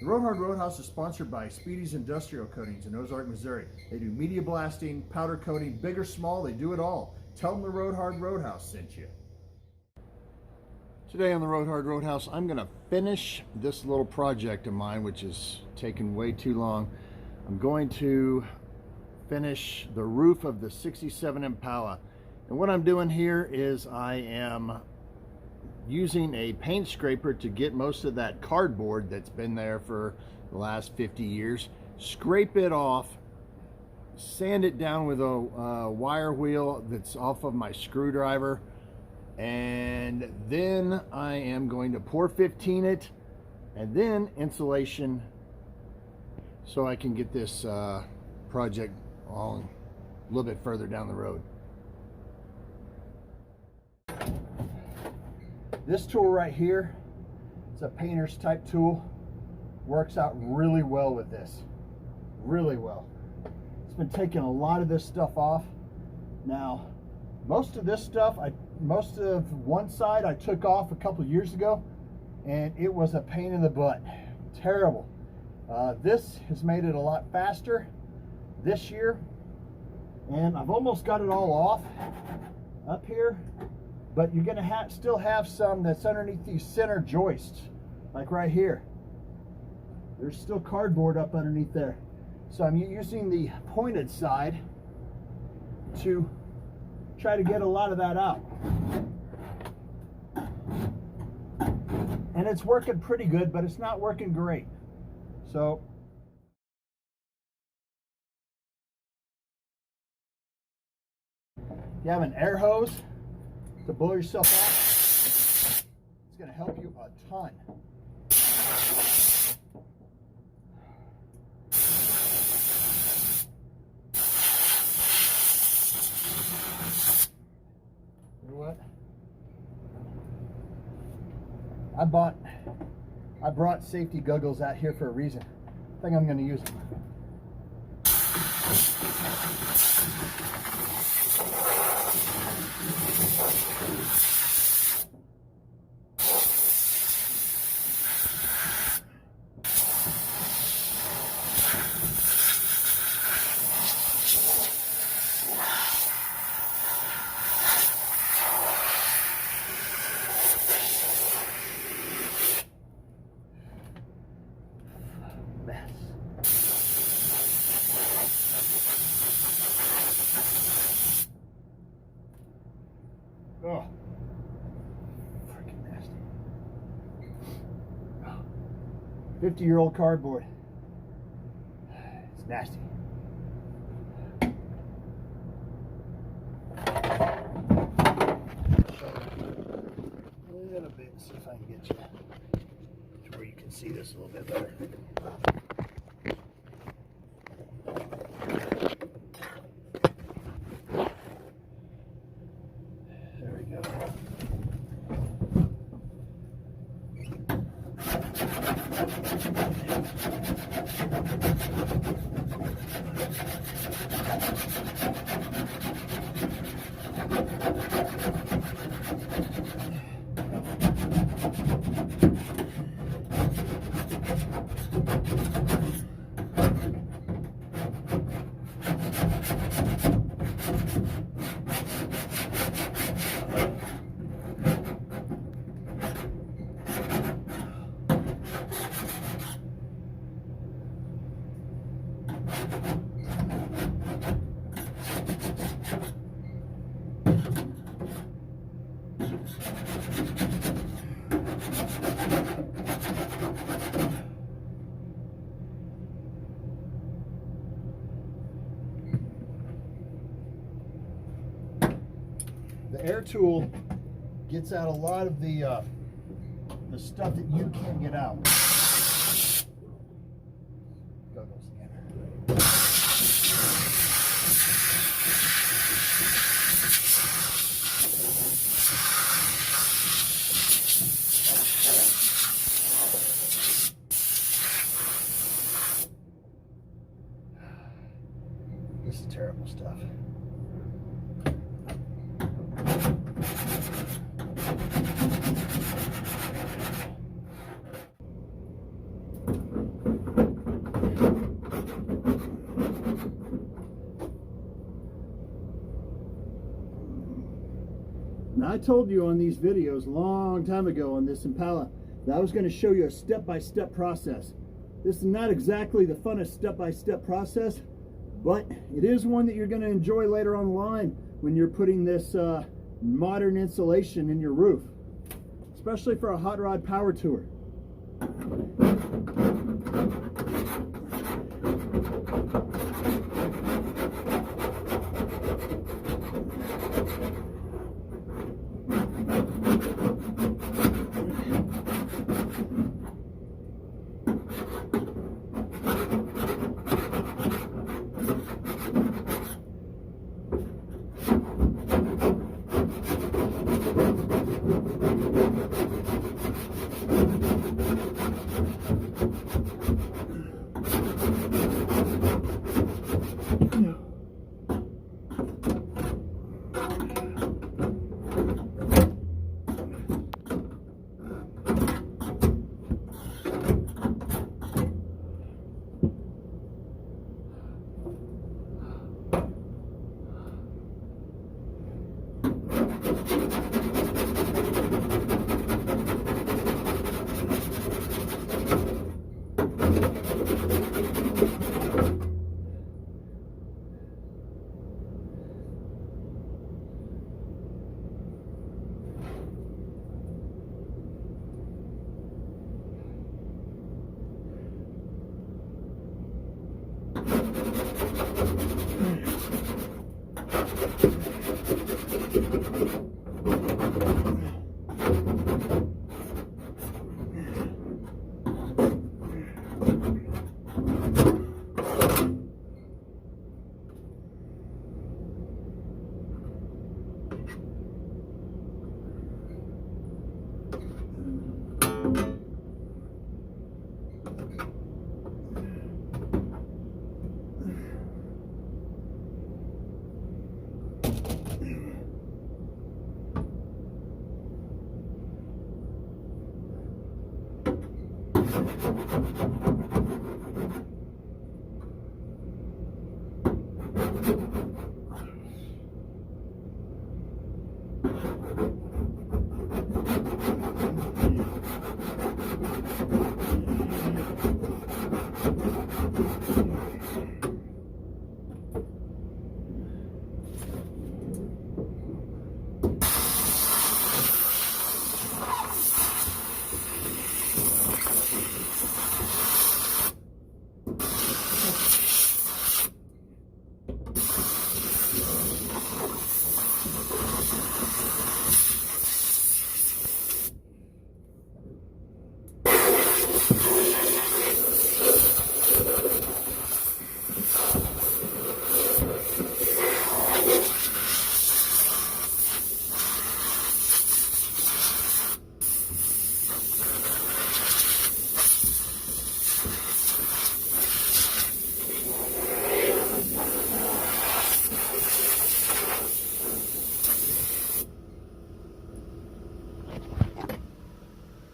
The Roadhouse is sponsored by Speedy's Industrial Coatings in Ozark, Missouri. They do media blasting, powder coating, big or small, they do it all. Tell them the Roadhouse sent you. Today on the Roadhouse, I'm going to finish this little project of mine, which is taking way too long. I'm going to finish the roof of the 67 Impala. And what I'm doing here is I am using a paint scraper to get most of that cardboard that's been there for the last 50 years, scrape it off, sand it down with a wire wheel that's off of my screwdriver, and then I am going to pour 15 it and then insulation so I can get this project on a little bit further down the road. This tool right here, it's a painter's type tool, works out really well with this, really well. It's been taking a lot of this stuff off. Now, most of this stuff, most of one side I took off a couple years ago, and it was a pain in the butt, terrible. This has made it a lot faster this year, and I've almost got it all off up here. But you're gonna still have some that's underneath these center joists, like right here. There's still cardboard up underneath there. So I'm using the pointed side to try to get a lot of that out. And it's working pretty good, but it's not working great. So you have an air hose to blow yourself off, it's going to help you a ton. You know what? I brought safety goggles out here for a reason. I think I'm going to use them. Oh, freaking nasty. 50-year-old cardboard. It's nasty. A little bit, see if I can get you to where you can see this a little bit better. The air tool gets out a lot of the stuff that you can't get out. Goggles again. This is terrible stuff. Now, I told you on these videos a long time ago on this Impala that I was going to show you a step-by-step process. This is not exactly the funnest step-by-step process, but it is one that you're going to enjoy later on the line when you're putting this modern insulation in your roof, especially for a hot rod power tour.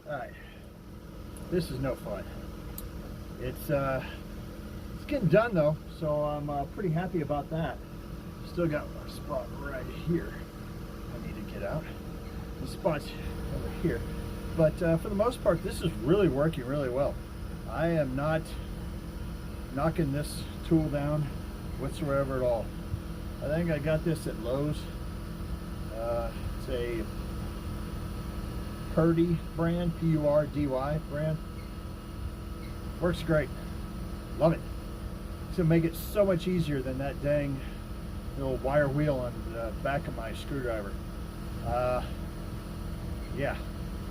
Alright, this is no fun. It's getting done though, so I'm pretty happy about that. Still got a spot right here I need to get out. The spot's over here. But for the most part, this is really working really well. I am not knocking this tool down whatsoever at all. I think I got this at Lowe's. It's a Purdy brand, P-U-R-D-Y brand. Works great. Love it. It's gonna make it so much easier than that dang little wire wheel on the back of my screwdriver. Yeah,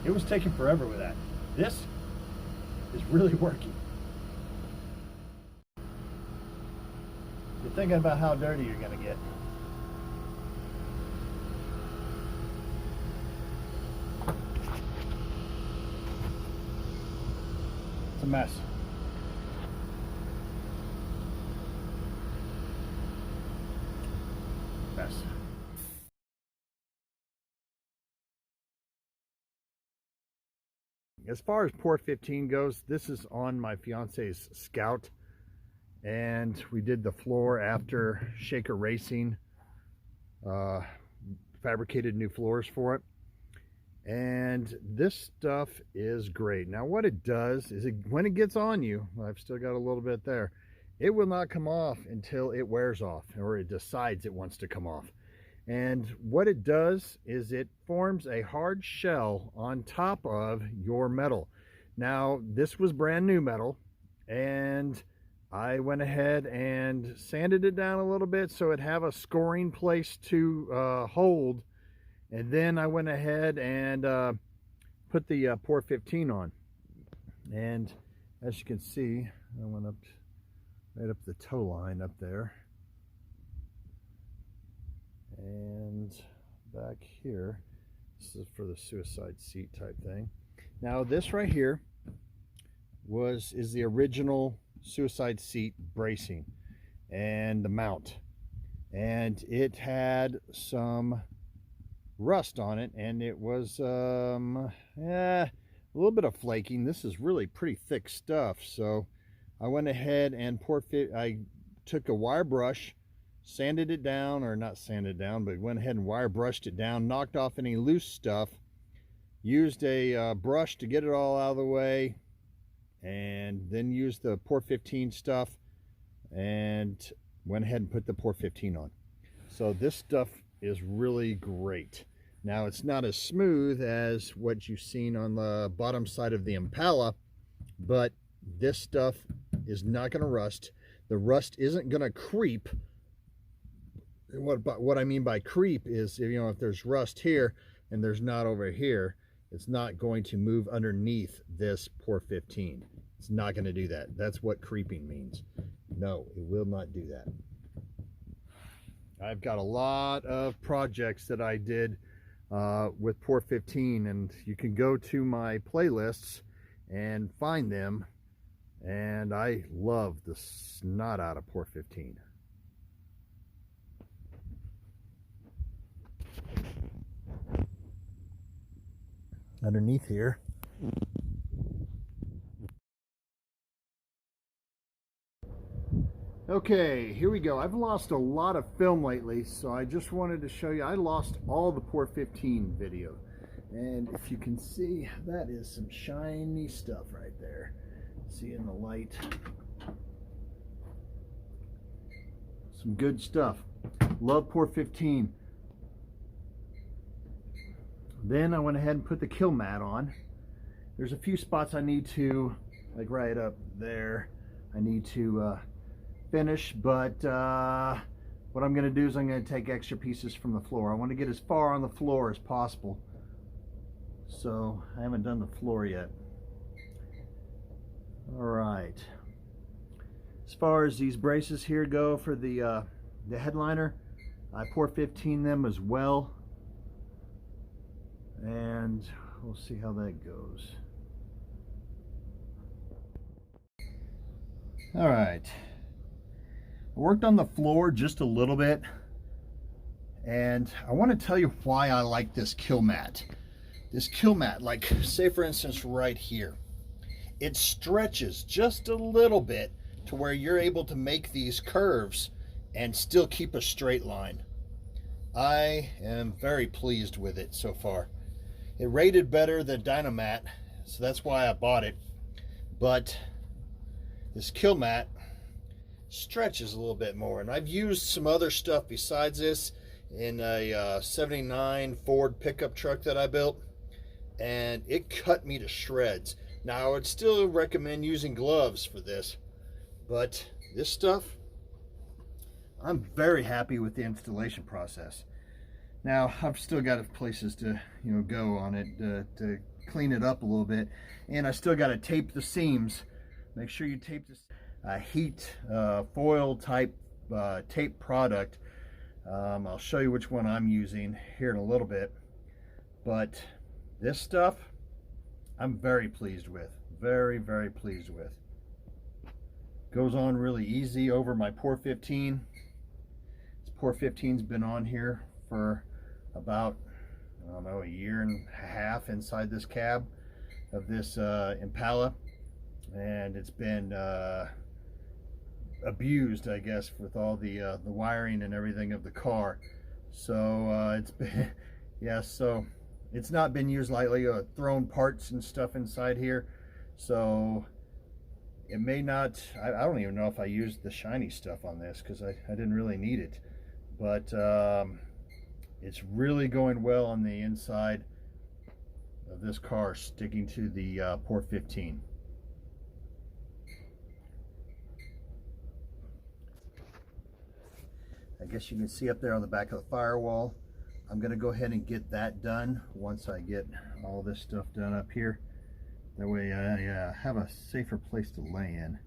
it was taking forever with that. This is really working. You're thinking about how dirty you're gonna get. It's a mess. Mess. As far as Port 15 goes, this is on my fiance's Scout, and we did the floor after Shaker Racing fabricated new floors for it. And this stuff is great. Now what it does is when it gets on you, I've still got a little bit there, it will not come off until it wears off or it decides it wants to come off. And what it does is it forms a hard shell on top of your metal. Now this was brand new metal, and I went ahead and sanded it down a little bit so it'd have a scoring place to hold. And then I went ahead and put the Port 15 on. And as you can see, I went up right up the toe line up there. And back here, this is for the suicide seat type thing. Now this right here is the original suicide seat bracing and the mount. And it had some rust on it, and it was a little bit of flaking. This is really pretty thick stuff, so I went ahead and I took a wire brush, sanded it down, or not sanded down, but went ahead and wire brushed it down, knocked off any loose stuff, used a brush to get it all out of the way, and then used the Port 15 stuff and went ahead and put the Port 15 on. So this stuff is really great. Now it's not as smooth as what you've seen on the bottom side of the Impala, but this stuff is not going to rust. The rust isn't going to creep. What I mean by creep is, you know, if there's rust here and there's not over here, it's not going to move underneath this Port 15. It's not going to do that. That's what creeping means. No, it will not do that. I've got a lot of projects that I did with Port 15, and you can go to my playlists and find them, and I love the snot out of Port 15. Underneath here, okay, here we go. I've lost a lot of film lately, so I just wanted to show you. I lost all the Port 15 video, and if you can see, that is some shiny stuff right there. See in the light, some good stuff. Love Port 15. Then I went ahead and put the Kilmat on. There's a few spots I need to, like right up there, I need to finish, but what I'm going to do is I'm going to take extra pieces from the floor. I want to get as far on the floor as possible, so I haven't done the floor yet. All right, as far as these braces here go for the headliner, I Port 15 them as well, and we'll see how that goes. All right, I worked on the floor just a little bit, and I want to tell you why I like this Kilmat. This Kilmat, like say for instance right here, it stretches just a little bit to where you're able to make these curves and still keep a straight line. I am very pleased with it so far. It rated better than Dynamat, so that's why I bought it, but this Kilmat stretches a little bit more, and I've used some other stuff besides this in a 79 Ford pickup truck that I built, and it cut me to shreds. Now I would still recommend using gloves for this, but this stuff, I'm very happy with the installation process. Now I've still got places to go on it to clean it up a little bit, and I still got to tape the seams. Make sure you tape this heat foil type tape product. I'll show you which one I'm using here in a little bit, but this stuff I'm very pleased with. Very, very pleased with. Goes on really easy over my Port 15. This Port 15's been on here for about, I don't know, a year and a half inside this cab of this Impala, and it's been abused, I guess, with all the wiring and everything of the car. So it's been, yeah, so it's not been used lightly. Thrown parts and stuff inside here, so it may not, I don't even know if I used the shiny stuff on this because I didn't really need it, but it's really going well on the inside of this car, sticking to the port 15. I guess you can see up there on the back of the firewall. I'm going to go ahead and get that done once I get all this stuff done up here. That way I have a safer place to lay in.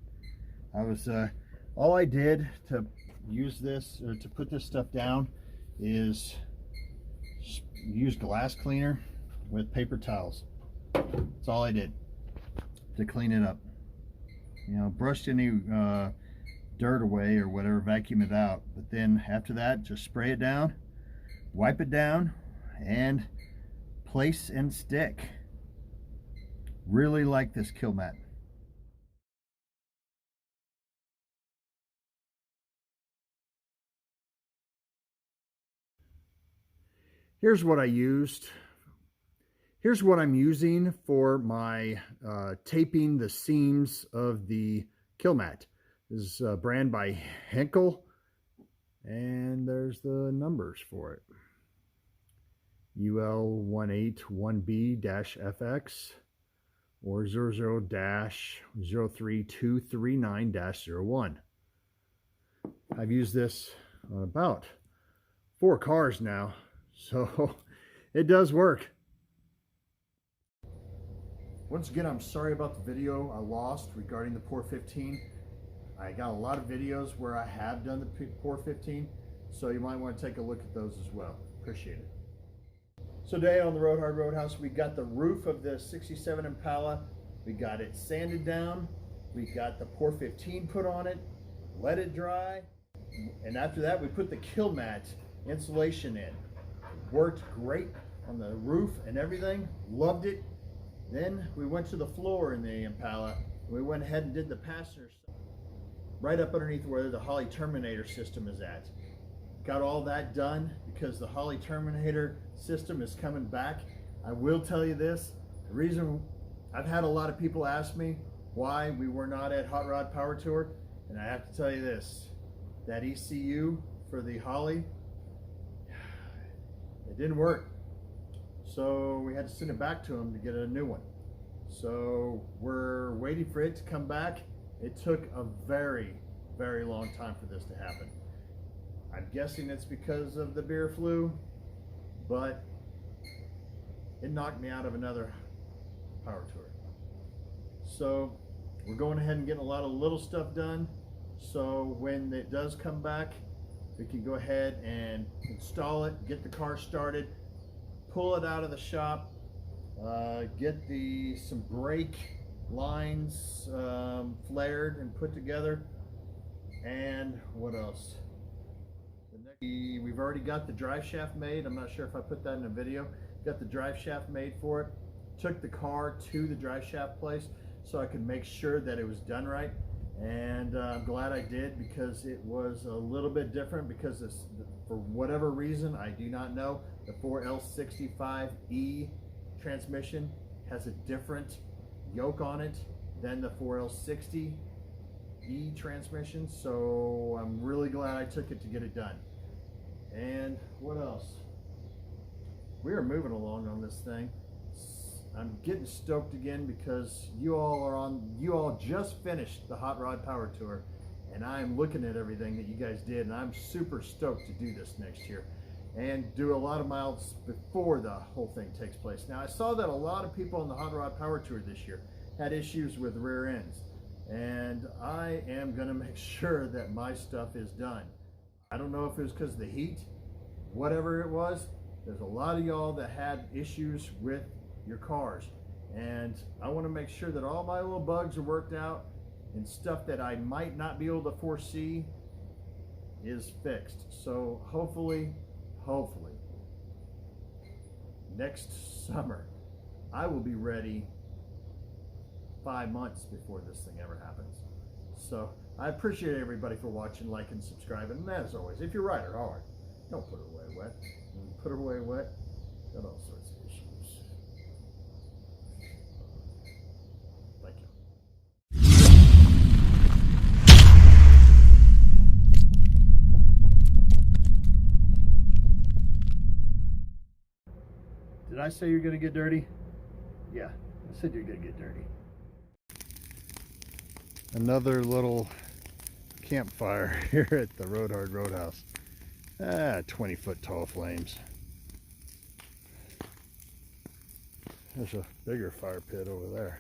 All I did to use this, or to put this stuff down, is use glass cleaner with paper towels. That's all I did to clean it up. You know, brushed any dirt away or whatever, vacuum it out. But then after that, just spray it down, wipe it down, and place and stick. Really like this Kilmat. Here's what I used. Here's what I'm using for my taping the seams of the Kilmat. This is a brand by Henkel, and there's the numbers for it. UL181B-FX or 00-03239-01. I've used this on about 4 cars now, so it does work. Once again, I'm sorry about the video I lost regarding the Port 15. I got a lot of videos where I have done the Port 15, so you might want to take a look at those as well. Appreciate it. So today on the Roadhouse, we got the roof of the 67 Impala. We got it sanded down. We got the Port 15 put on it, let it dry, and after that we put the Kilmat insulation in. Worked great on the roof and everything, loved it. Then we went to the floor in the Impala. We went ahead and did the passenger right up underneath where the Holley Terminator system is at. Got all that done because the Holley Terminator system is coming back. I will tell you this, the reason I've had a lot of people ask me why we were not at Hot Rod Power Tour, and I have to tell you this, that ECU for the Holley, it didn't work. So we had to send it back to them to get a new one. So we're waiting for it to come back. It took a very, very long time for this to happen. I'm guessing it's because of the beer flu, but it knocked me out of another power tour. So we're going ahead and getting a lot of little stuff done. So when it does come back, we can go ahead and install it, get the car started, pull it out of the shop, get some brake lines flared and put together, and what else? We've already got the drive shaft made. I'm not sure if I put that in a video. Got the drive shaft made for it. Took the car to the drive shaft place so I could make sure that it was done right, and I'm glad I did, because it was a little bit different, because this, for whatever reason, I do not know, the 4L65E transmission has a different yoke on it than the 4L60E transmission, so I'm really glad I took it to get it done. And what else? We are moving along on this thing. I'm getting stoked again because you all just finished the Hot Rod Power Tour, and I'm looking at everything that you guys did, and I'm super stoked to do this next year and do a lot of miles before the whole thing takes place. Now, I saw that a lot of people on the Hot Rod Power Tour this year had issues with rear ends, and I am gonna make sure that my stuff is done. I don't know if it was because of the heat, whatever it was. There's a lot of y'all that had issues with your cars, and I want to make sure that all my little bugs are worked out, and stuff that I might not be able to foresee is fixed. So hopefully next summer I will be ready 5 months before this thing ever happens. So I appreciate everybody for watching, liking, subscribing, and as always, if you're right or hard, Don't put her away wet. When you put her away wet, got all sorts of issues. Thank you. Did I say you're gonna get dirty? Yeah, I said you're gonna get dirty. Another little campfire here at the Roadhouse. 20-foot tall flames. There's a bigger fire pit over there.